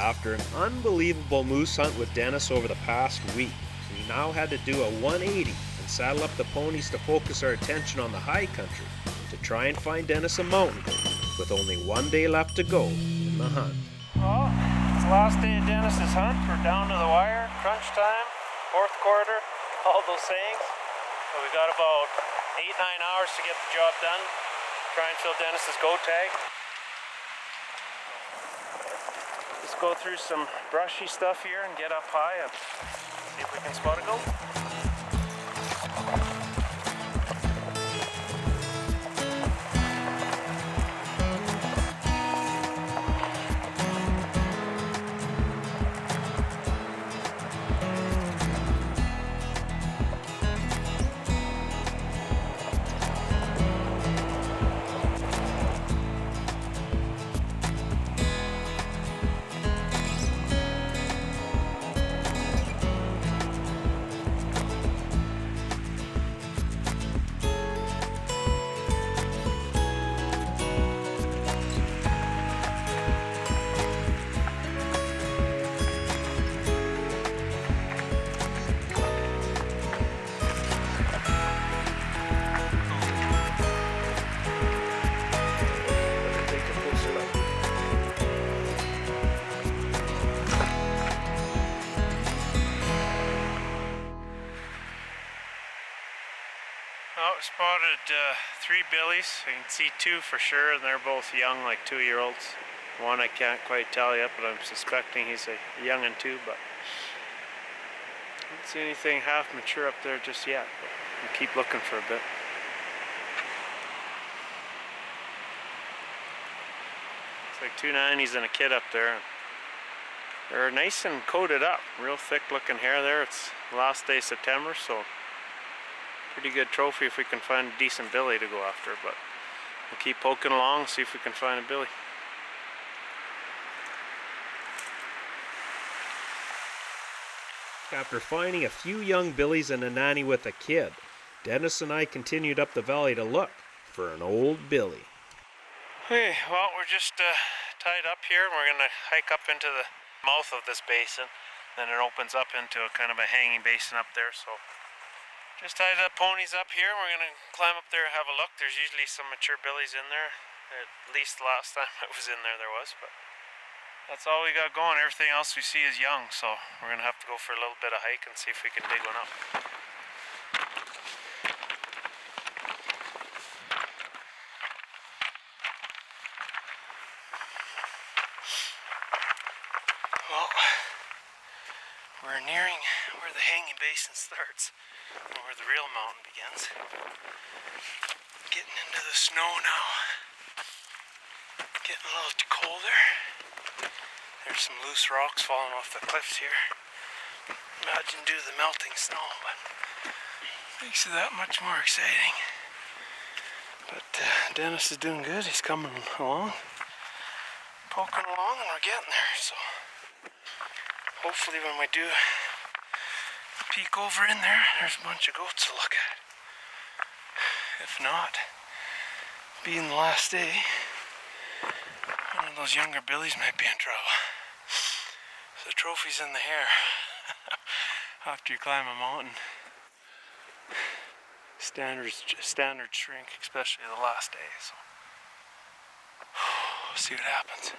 After an unbelievable moose hunt with Dennis over the past week, we now had to do a 180 and saddle up the ponies to focus our attention on the high country to try and find Dennis a mountain goat with only 1 day left to go in the hunt. Well, it's the last day of Dennis's hunt. We're down to the wire, crunch time, fourth quarter, all those sayings. So we got about 8-9 hours to get the job done. Try and fill Dennis's goat tag. Just go through some brushy stuff here and get up high and see if we can spot a goat. Oh, spotted 3 billies. I can see 2 for sure, and they're both young, like 2-year-olds. One I can't quite tell yet, but I'm suspecting he's a young one too. But I don't see anything half mature up there just yet. But we'll keep looking for a bit. It's like 2 90s and a kid up there. They're nice and coated up, real thick looking hair there. It's the last day of September, so pretty good trophy if we can find a decent billy to go after, but we'll keep poking along, see if we can find a billy. After finding a few young billies and a nanny with a kid, Dennis and I continued up the valley to look for an old billy. Okay, well, we're just tied up here, and we're going to hike up into the mouth of this basin. Then it opens up into a kind of a hanging basin up there, so just tied up ponies up here. We're going to climb up there and have a look. There's usually some mature billies in there. At least the last time I was in there was, but that's all we got going. Everything else we see is young, so we're going to have to go for a little bit of hike and see if we can dig one up. Well, we're nearing where the hanging basin starts and where the real mountain begins. Getting into the snow now. Getting a little colder. There's some loose rocks falling off the cliffs here. Imagine due to the melting snow, but makes it that much more exciting. But Dennis is doing good. He's coming along, poking along, and we're getting there. So hopefully when we do peek over in there, there's a bunch of goats to look at. If not, being the last day, one of those younger billies might be in trouble. The trophy's in the hair. After you climb a mountain, standard shrink, especially the last day. So see what happens.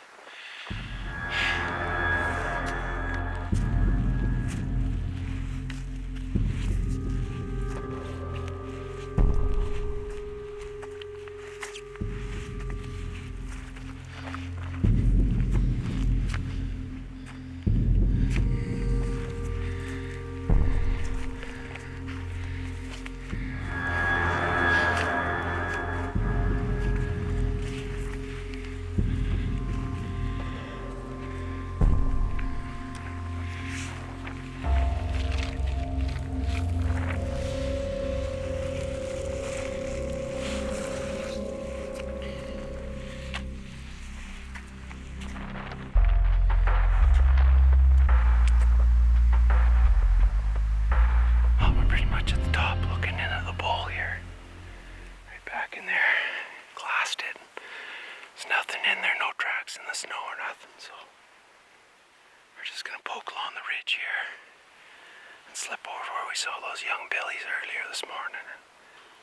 those young billies earlier this morning.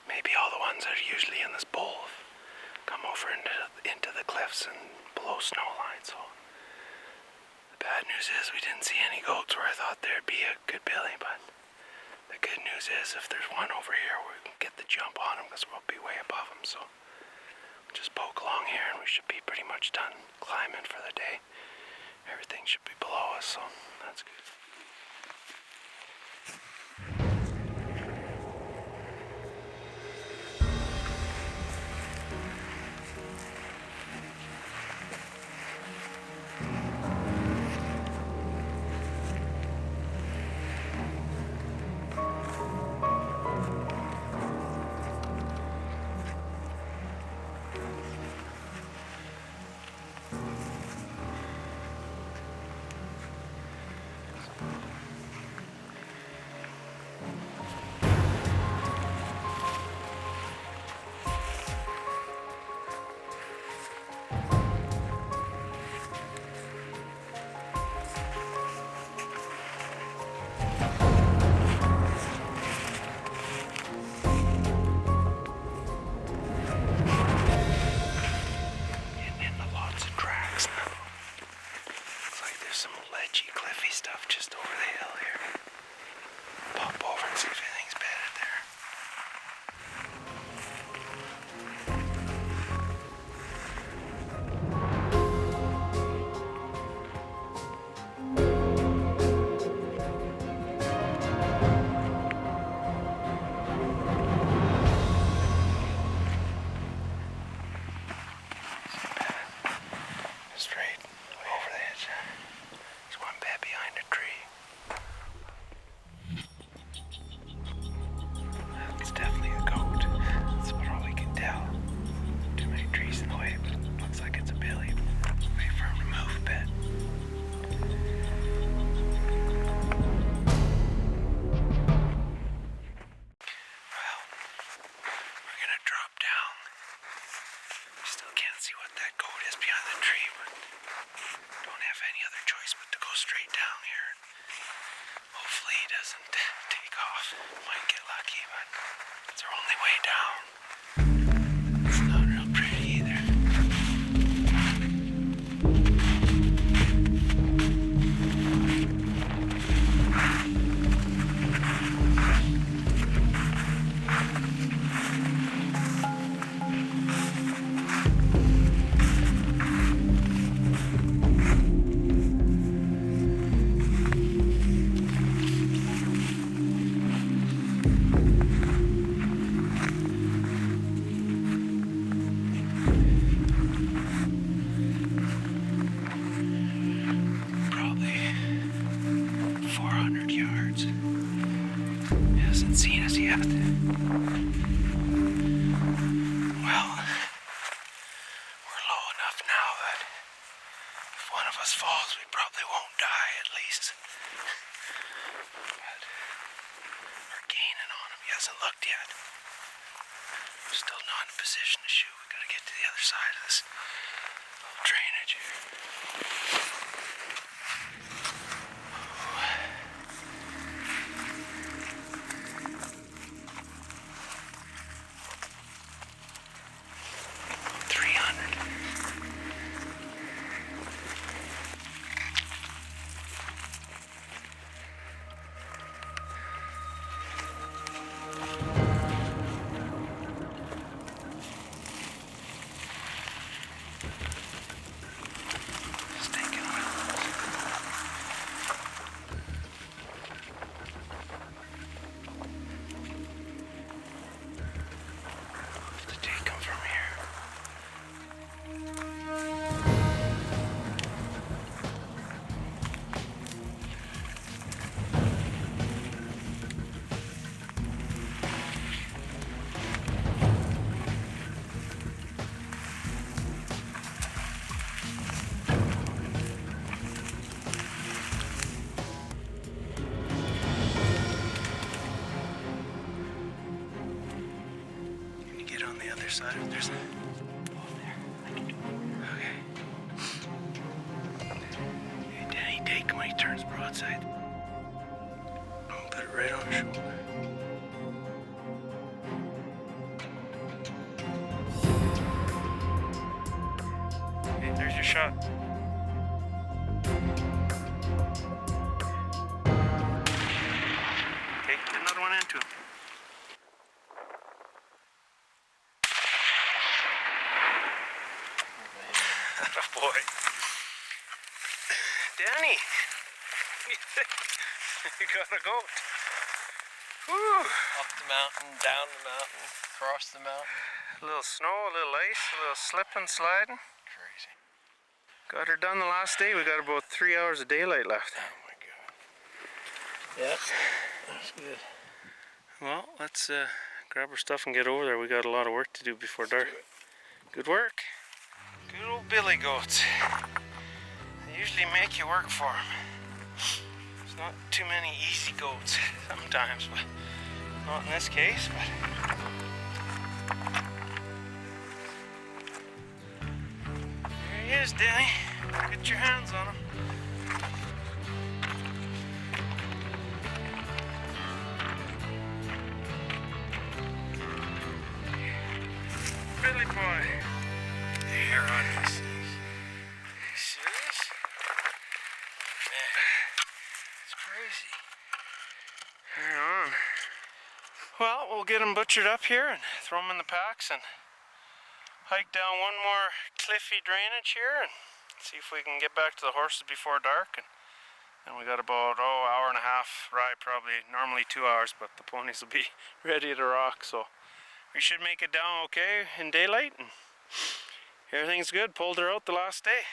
Maybe all the ones that are usually in this bowl have come over into the cliffs and below snow line. So the bad news is we didn't see any goats where I thought there'd be a good billy, but the good news is if there's one over here, we can get the jump on him because we'll be way above him. So we'll just poke along here and we should be pretty much done climbing for the day. Everything should be below us, so that's good. Stuff just over the hill here. Pop over and see if anything's bedded there. Straight over the edge. There's one bed behind a tree. That's definitely a goat. That's about all we can tell. Too many trees in the way, but it looks like it's a billy. Wait for him to move a bit. Well, we're gonna drop down. We still can't see what that goat is behind the tree, but don't have any other choice but to go straight down here. Hopefully he doesn't take off. Might get lucky, but it's our only way down. It's not real pretty either. Seen us yet. Well, we're low enough now that if one of us falls, we probably won't die at least. But we're gaining on him. He hasn't looked yet. We're still not in a position to shoot. We gotta get to the other side of this little drainage here. 300. Stinking oil. Have to take them from here. Can you get on the other side? There's a... Oh, there. I can do it. Okay. Hey, Danny, take him when he turns broadside. I'll put it right on his shoulder. shot. Okay, get another one into him. Oh boy. Danny, you got a goat. Whew. Up the mountain, down the mountain, across the mountain. A little snow, a little ice, a little slipping, sliding. Crazy. Got her done the last day. We got about 3 hours of daylight left. Oh my god. Yeah, that's good. Well, let's grab our stuff and get over there. We got a lot of work to do before dark. Good work. Good old billy goats. They usually make you work for them. There's not too many easy goats sometimes, but not in this case. But there he is, Danny. Get your hands on him. Billy boy. The hair on his Serious? man. It's crazy. Right on. Well, we'll get them butchered up here and throw them in the packs and hike down one more cliffy drainage here and see if we can get back to the horses before dark. And we got about, hour and a half ride, probably normally 2 hours, but the ponies will be ready to rock. So we should make it down okay in daylight and everything's good. Pulled her out the last day.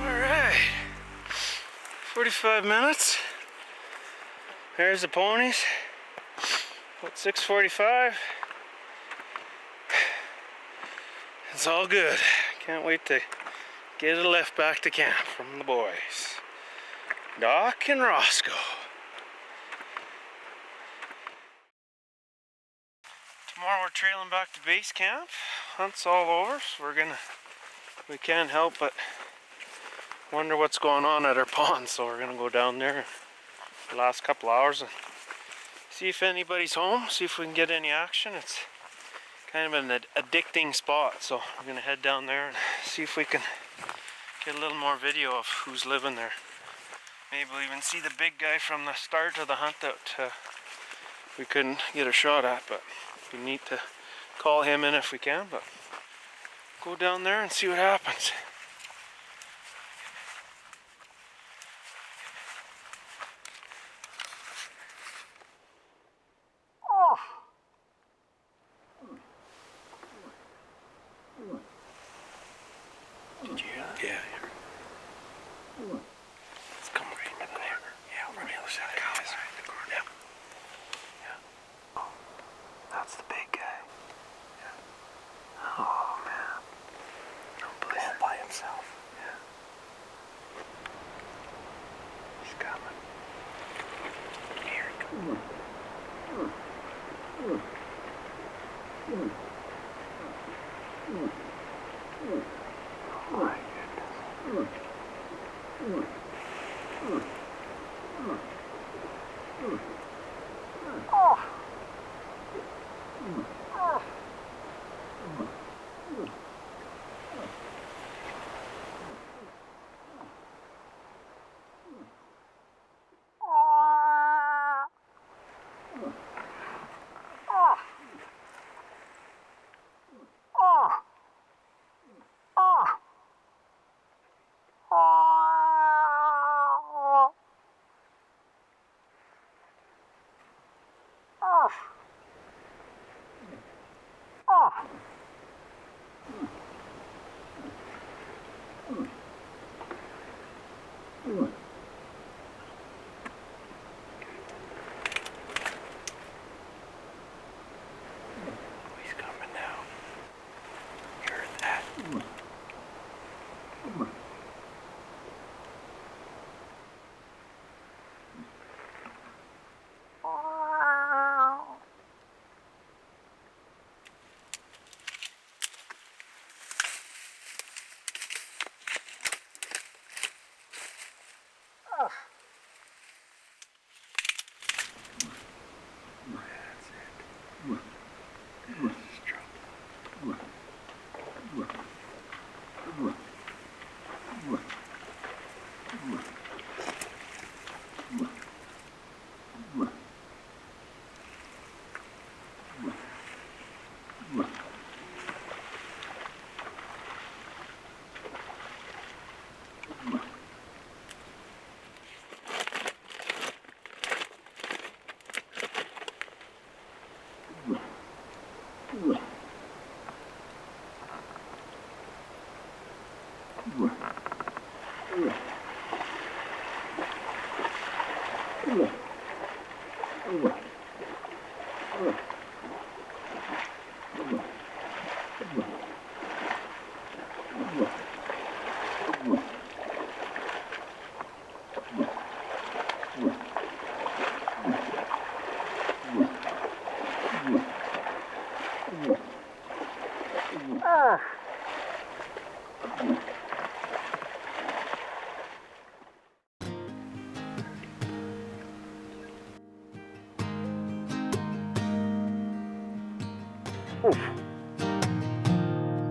All right, 45 minutes. There's the ponies. About 6:45. It's all good. Can't wait to get a lift back to camp from the boys, Doc and Roscoe. Tomorrow we're trailing back to base camp. Hunt's all over, so we can't help but wonder what's going on at our pond. So we're gonna go down there the last couple hours and see if anybody's home, see if we can get any action. It's kind of an addicting spot, so we're gonna head down there and see if we can get a little more video of who's living there. Maybe we'll even see the big guy from the start of the hunt that we couldn't get a shot at, but we need to call him in if we can. But go down there and see what happens. Did you hear that? Yeah. It's coming right in the corner. Yeah, over on the other side. Cows right in the corner. Yeah. Yeah. That's the big guy. Yeah. Oh, man. All by himself. Yeah. He's coming. Here he comes. Oh my goodness.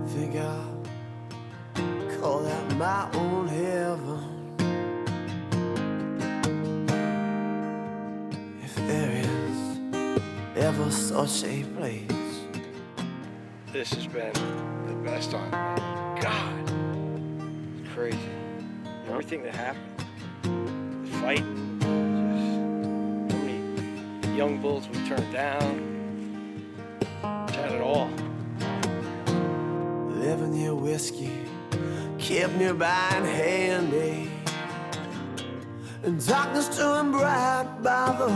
Think I'll call that my own heaven. If there is ever such a place. This has been the best time. God, it's crazy. Everything that happened, the fighting, just how many young bulls we turned down. Had it all. Living near whiskey kept nearby and handy, and darkness turned bright by the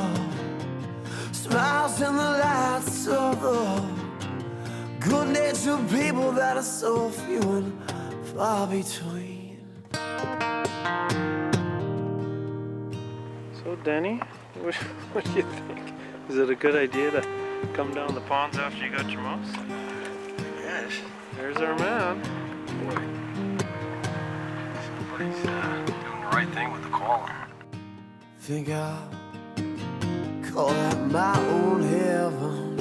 smiles and the lights of the good-natured people that are so few and far between. So, Denny, what do you think? Is it a good idea to come down the ponds after you got your mouse? Yes. There's our man. Boy. Somebody's doing the right thing with the calling. Think I'll call that my own heaven.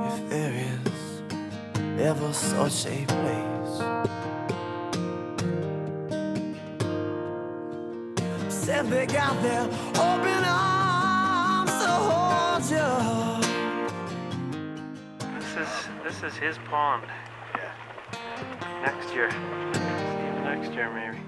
If there is ever such a place. Said they got their open arms to hold you. This is his pond. Yeah. Next year. See you next year, maybe.